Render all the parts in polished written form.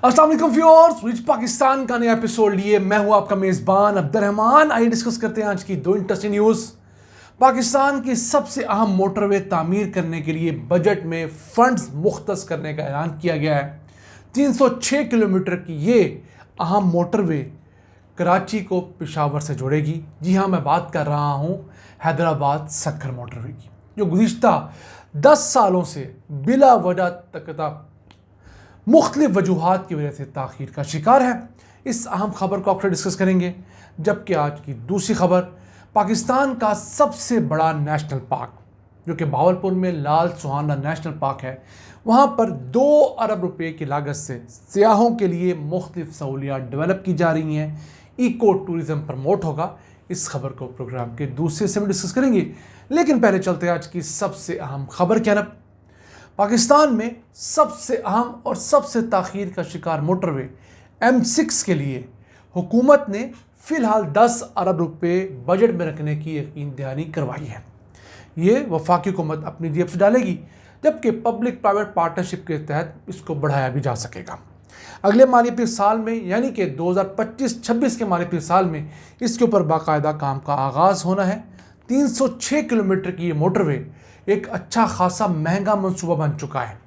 अस्सलाम वालेकुम viewers, rich Pakistan का नया एपिसोड लिए मैं हूं आपका मेज़बान अब्दुर्रहमान। आइए डिस्कस करते हैं आज की दो इंटरेस्टिंग न्यूज़। पाकिस्तान की सबसे अहम मोटरवे तामीर करने के लिए बजट में फंड्स मुख्तस करने का ऐलान किया गया है। 306 किलोमीटर की ये अहम मोटरवे कराची को पेशावर से जोड़ेगी। जी हाँ, मैं बात कर रहा हूँ हैदराबाद सक्खर मोटरवे की, जो गुज़िश्ता 10 सालों से बिला वजह तकता मुख्तलिफ वजूहात की वजह से ताख़ीर का शिकार है। इस अहम खबर को आपसे डिस्कस करेंगे। जबकि आज की दूसरी खबर, पाकिस्तान का सबसे बड़ा नेशनल पार्क जो कि बहावलपुर में लाल सुहाना नेशनल पार्क है, वहाँ पर 2 अरब रुपए की लागत से सियाहों के लिए मुख्तलिफ सहूलियात डेवलप की जा रही हैं। इको टूरिज़म प्रमोट होगा। इस खबर को प्रोग्राम के दूसरे हिस्से में डिस्कस करेंगे, लेकिन पहले चलते हैं आज की सबसे अहम खबर की तरफ। पाकिस्तान में सबसे अहम और सबसे ताख़ीर का शिकार मोटरवे M6 के लिए हुकूमत ने फ़िलहाल 10 अरब रुपए बजट में रखने की यकीन दहानी करवाई है। ये वफाकी हुकूमत अपनी जेब से डालेगी, जबकि पब्लिक प्राइवेट पार्टनरशिप के तहत इसको बढ़ाया भी जा सकेगा। अगले मालियाती साल में यानी कि 2025-26 के मालियाती साल में इसके ऊपर बाकायदा काम का आगाज़ होना है। 306 किलोमीटर की ये मोटरवे एक अच्छा खासा महंगा मंसूबा बन चुका है।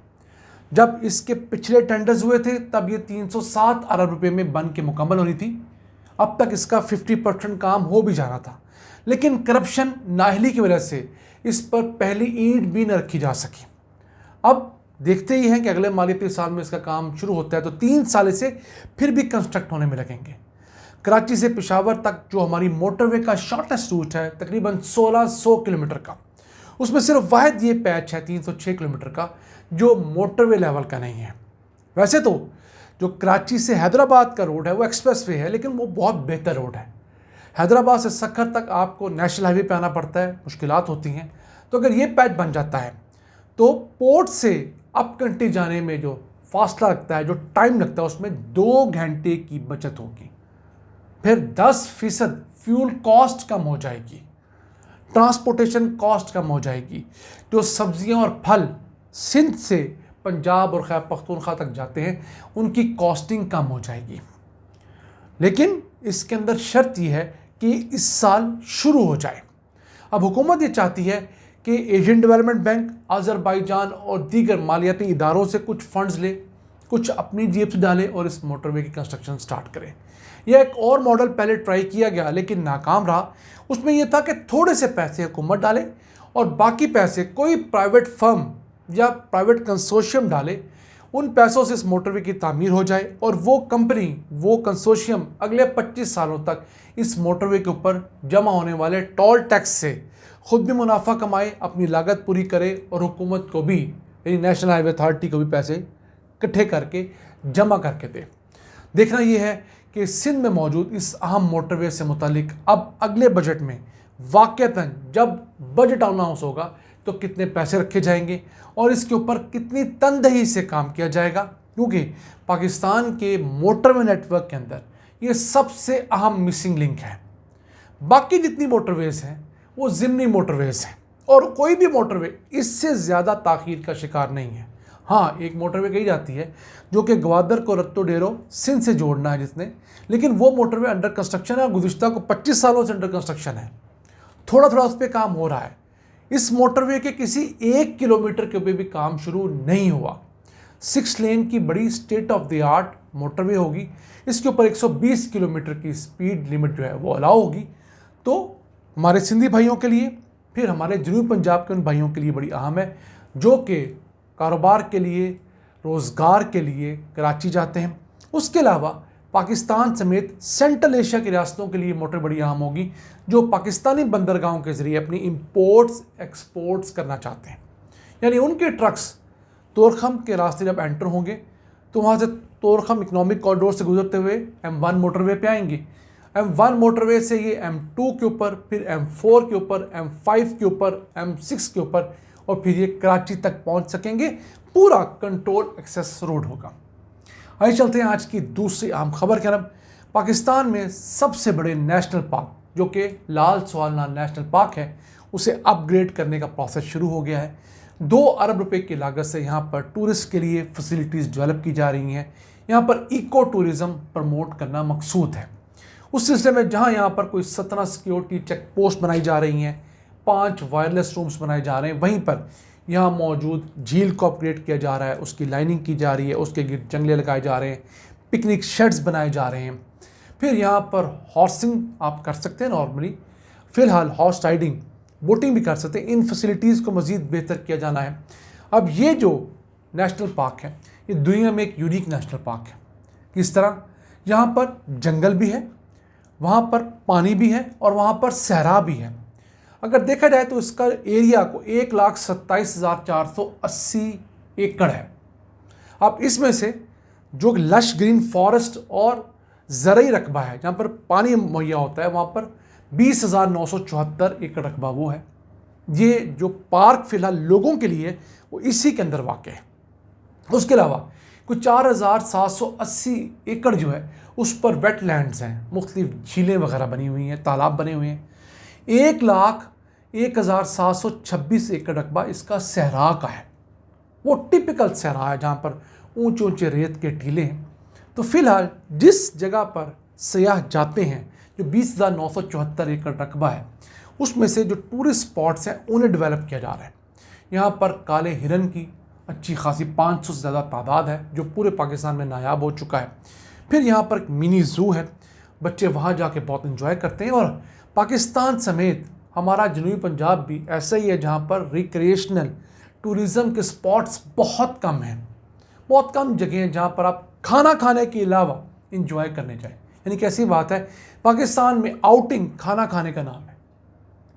जब इसके पिछले टेंडर्स हुए थे तब ये 307 अरब रुपए में बन के मुकम्मल होनी थी। अब तक इसका 50% काम हो भी जाना था, लेकिन करप्शन नाअहली की वजह से इस पर पहली ईंट भी न रखी जा सकी। अब देखते ही हैं कि अगले मालियाती साल में इसका काम शुरू होता है तो 3 साल से फिर भी कंस्ट्रक्ट होने में लगेंगे। कराची से पेशावर तक जो हमारी मोटरवे का शॉर्टेस्ट रूट है, तकरीबन 1600 किलोमीटर का, उसमें सिर्फ वाहिद ये पैच है 306 किलोमीटर का जो मोटरवे लेवल का नहीं है। वैसे तो जो कराची से हैदराबाद का रोड है वो एक्सप्रेसवे है, लेकिन वो बहुत बेहतर रोड है। हैदराबाद से सक्खर तक आपको नेशनल हाईवे पे आना पड़ता है, मुश्किलात होती हैं। तो अगर ये पैच बन जाता है तो पोर्ट से अप कंट्री जाने में जो फासला लगता है, जो टाइम लगता है, उसमें 2 घंटे की बचत होगी। फिर 10% फ्यूल कॉस्ट कम हो जाएगी, ट्रांसपोर्टेशन कॉस्ट कम हो जाएगी। जो सब्जियां और फल सिंध से पंजाब और खैबर पख्तूनख्वा तक जाते हैं उनकी कॉस्टिंग कम हो जाएगी। लेकिन इसके अंदर शर्त यह है कि इस साल शुरू हो जाए। अब हुकूमत ये चाहती है कि एशियन डेवलपमेंट बैंक, अज़रबैजान और दीगर मालियाती इदारों से कुछ फंड्स ले, कुछ अपनी जेब से डाले और इस मोटरवे की कंस्ट्रक्शन स्टार्ट करें। यह एक और मॉडल पहले ट्राई किया गया लेकिन नाकाम रहा। उसमें यह था कि थोड़े से पैसे हुकूमत डाले और बाकी पैसे कोई प्राइवेट फर्म या प्राइवेट कंसोर्शियम डाले। उन पैसों से इस मोटरवे की तामीर हो जाए और वो कंपनी, वो कंसोर्शियम अगले 25 सालों तक इस मोटरवे के ऊपर जमा होने वाले टोल टैक्स से खुद भी मुनाफा कमाए, अपनी लागत पूरी करे और हुकूमत को भी, यानी नेशनल हाईवे अथॉरिटी को भी पैसे इकट्ठे करके जमा करके दे। देखना यह है कि सिंध में मौजूद इस अहम मोटरवे से मुतालिक अब अगले बजट में वाक़तन जब बजट अनाउंस होगा तो कितने पैसे रखे जाएंगे और इसके ऊपर कितनी तनदही से काम किया जाएगा, क्योंकि पाकिस्तान के मोटरवे नेटवर्क के अंदर ये सबसे अहम मिसिंग लिंक है। बाकी जितनी मोटरवेज़ हैं वो ज़िमनी मोटरवेज़ हैं और कोई भी मोटरवे इससे ज़्यादा ताख़ीर का शिकार नहीं है। हाँ, एक मोटरवे कही जाती है जो कि ग्वादर को रत्तो डेरो सिंध से जोड़ना है जिसने, लेकिन वो मोटरवे अंडर कंस्ट्रक्शन है और गुज़िश्ता को 25 सालों से अंडर कंस्ट्रक्शन है। थोड़ा थोड़ा उस पर काम हो रहा है। इस मोटरवे के किसी 1 किलोमीटर के ऊपर भी काम शुरू नहीं हुआ। 6 लेन की बड़ी state of the art motorway होगी। इसके ऊपर 120 किलोमीटर की स्पीड लिमिट जो है वो अलाउ होगी। तो हमारे सिंधी भाइयों के लिए, फिर हमारे जनूबी पंजाब के उन भाइयों के लिए बड़ी अहम है जो कि कारोबार के लिए, रोज़गार के लिए कराची जाते हैं। उसके अलावा पाकिस्तान समेत सेंट्रल एशिया की रियासतों के लिए मोटर बड़ी अहम होगी जो पाकिस्तानी बंदरगाहों के ज़रिए अपनी इंपोर्ट्स एक्सपोर्ट्स करना चाहते हैं। यानी उनके ट्रक्स तोरखम के रास्ते जब एंटर होंगे तो वहाँ से तोरखम इकनॉमिक कॉरिडोर से गुजरते हुए M1 मोटरवे पे आएंगे। M1 मोटरवे से ये M2 के ऊपर, फिर M4 के ऊपर, M5 के ऊपर, M6 के ऊपर और फिर ये कराची तक पहुंच सकेंगे। पूरा कंट्रोल एक्सेस रोड होगा। आइए चलते हैं आज की दूसरी अहम खबर की तरफ। पाकिस्तान में सबसे बड़े नेशनल पार्क जो कि लाल सुहाना नेशनल पार्क है, उसे अपग्रेड करने का प्रोसेस शुरू हो गया है। 2 अरब रुपए की लागत से यहाँ पर टूरिस्ट के लिए फैसिलिटीज़ डेवलप की जा रही हैं। यहाँ पर इको टूरिज्म प्रमोट करना मकसूद है। उस सिलसिले में जहाँ यहाँ पर कोई 17 सिक्योरिटी चेक पोस्ट बनाई जा रही हैं, 5 वायरलेस रूम्स बनाए जा रहे हैं, वहीं पर यहाँ मौजूद झील को अपग्रेड किया जा रहा है, उसकी लाइनिंग की जा रही है, उसके गिर्द जंगले लगाए जा रहे हैं, पिकनिक शेड्स बनाए जा रहे हैं। फिर यहाँ पर हॉर्सिंग आप कर सकते हैं नॉर्मली, फ़िलहाल हॉर्स राइडिंग, बोटिंग भी कर सकते हैं। इन फैसिलिटीज़ को मज़ीद बेहतर किया जाना है। अब ये जो नेशनल पार्क है ये दुनिया में एक यूनिक नेशनल पार्क है। किस तरह? यहाँ पर जंगल भी है, वहाँ पर पानी भी है और वहाँ पर सहरा भी है। अगर देखा जाए तो इसका एरिया को 1,27,480 एकड़ है। अब इसमें से जो लश ग्रीन फॉरेस्ट और ज़रई रकबा है, जहाँ पर पानी मुहैया होता है, वहाँ पर 20,974 एकड़ रकबा वो है। ये जो पार्क फ़िलहाल लोगों के लिए वो इसी के अंदर वाक़ है। उसके अलावा कुछ 4,780 एकड़ जो है उस पर वेटलैंड्स हैं, मुख्तलिफ झीलें वगैरह बनी हुई हैं, तालाब बने हुए हैं। 1,01,726 एकड़ रकबा इसका सहरा का है। वो टिपिकल सहरा है जहाँ पर ऊंचे ऊंचे रेत के टीले हैं। तो फिलहाल जिस जगह पर सयाह जाते हैं, जो 20,974 एकड़ रकबा है, उसमें से जो टूरिस्ट स्पॉट्स हैं उन्हें डेवलप किया जा रहा है। यहाँ पर काले हिरन की अच्छी खासी 500 से ज़्यादा तादाद है, जो पूरे पाकिस्तान में नायाब हो चुका है। फिर यहाँ पर एक मिनी ज़ू है, बच्चे वहाँ जाके बहुत इन्जॉय करते हैं। और पाकिस्तान समेत हमारा जनूबी पंजाब भी ऐसा ही है जहाँ पर रिक्रिएशनल टूरिज़म के स्पॉट्स बहुत कम हैं। बहुत कम जगह हैं जहाँ पर आप खाना खाने के अलावा इंजॉय करने जाएं। यानी कैसी बात है, पाकिस्तान में आउटिंग खाना खाने का नाम है।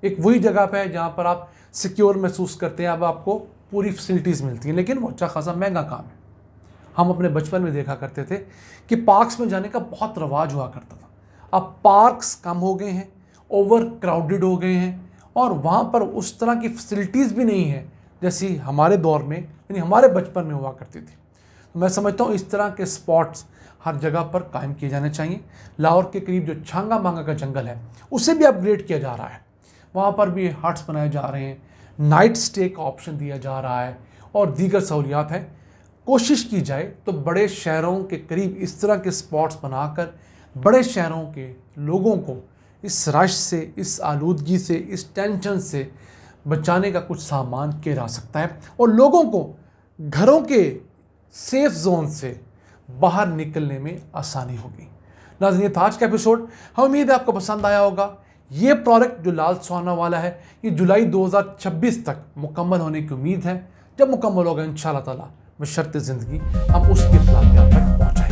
एक वही जगह पे है जहाँ पर आप सिक्योर महसूस करते हैं, अब आपको पूरी फैसिलिटीज़ मिलती हैं, लेकिन वो अच्छा खासा महंगा काम है। हम अपने बचपन में देखा करते थे कि पार्क्स में जाने का बहुत रवाज हुआ करता था। अब पार्क्स कम हो गए हैं, ओवर क्राउडेड हो गए हैं और वहाँ पर उस तरह की फैसिलिटीज़ भी नहीं है जैसी हमारे दौर में, यानी हमारे बचपन में हुआ करती थी। तो मैं समझता हूँ इस तरह के स्पॉट्स हर जगह पर कायम किए जाने चाहिए। लाहौर के करीब जो छांगा मांगा का जंगल है उसे भी अपग्रेड किया जा रहा है, वहाँ पर भी हट्स बनाए जा रहे हैं, नाइट स्टे का ऑप्शन दिया जा रहा है और दीगर सहूलियात हैं। कोशिश की जाए तो बड़े शहरों के करीब इस तरह के स्पॉट्स बनाकर बड़े शहरों के लोगों को इस रश से, इस आलूदगी से, इस टेंशन से बचाने का कुछ सामान किया जा सकता है और लोगों को घरों के सेफ जोन से बाहर निकलने में आसानी होगी। नाज़रीन, ये था आज का एपिसोड। हम उम्मीद है आपको पसंद आया होगा। ये प्रोजेक्ट जो लाल सोहाना वाला है ये जुलाई 2026 तक मुकम्मल होने की उम्मीद है। जब मुकम्मल होगा इंशाअल्लाह ताला बशर्ते ज़िंदगी हम उसके इत्तलात तक पहुँचाएंगे।